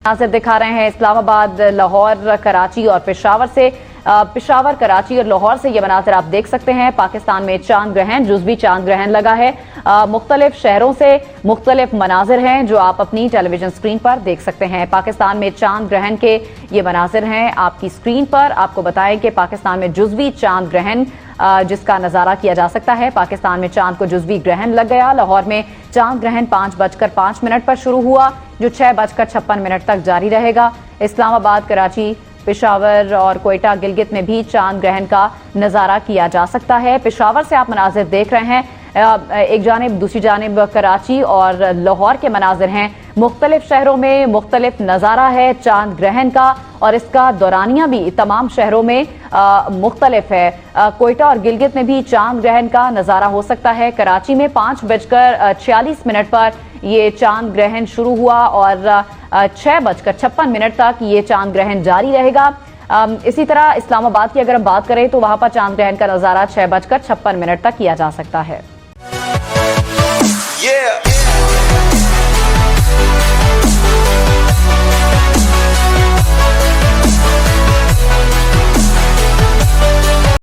नाज़िर दिखा रहे हैं इस्लामाबाद, लाहौर, कराची और पेशावर से। पेशावर, कराची और लाहौर से ये मनाज़िर आप देख सकते हैं। पाकिस्तान में चांद ग्रहण, जुज़वी चांद ग्रहण लगा है। मुख्तलिफ शहरों से मुख्तलिफ मनाज़िर हैं जो आप अपनी टेलीविजन स्क्रीन पर देख सकते हैं। पाकिस्तान में चांद ग्रहण के ये मनाज़िर हैं आपकी स्क्रीन पर। आपको बताएं कि पाकिस्तान में जुज़वी चांद ग्रहण जिसका नज़ारा किया जा सकता है। पाकिस्तान में चांद को जुज़वी ग्रहण लग गया। लाहौर में चांद ग्रहण 5:05 पर शुरू हुआ जो 6:56 तक जारी रहेगा। इस्लामाबाद, कराची, पेशावर और कोयटा, गिलगित में भी चांद ग्रहण का नज़ारा किया जा सकता है। पेशावर से आप मनाज़िर देख रहे हैं एक जानिब, दूसरी जानिब कराची और लाहौर के मनाज़िर हैं। मुख्तलिफ शहरों में मुख्तलिफ नज़ारा है चांद ग्रहण का और इसका दौरानिया भी तमाम शहरों में मुख्तलिफ है। कोयटा और गिलगित में भी चांद ग्रहण का नज़ारा हो सकता है। कराची में 5:46 पर ये चांद ग्रहण शुरू हुआ और 6:56 तक ये चांद ग्रहण जारी रहेगा। इसी तरह इस्लामाबाद की अगर हम बात करें तो वहां पर चांद ग्रहण का नज़ारा 6:56 तक किया जा सकता है।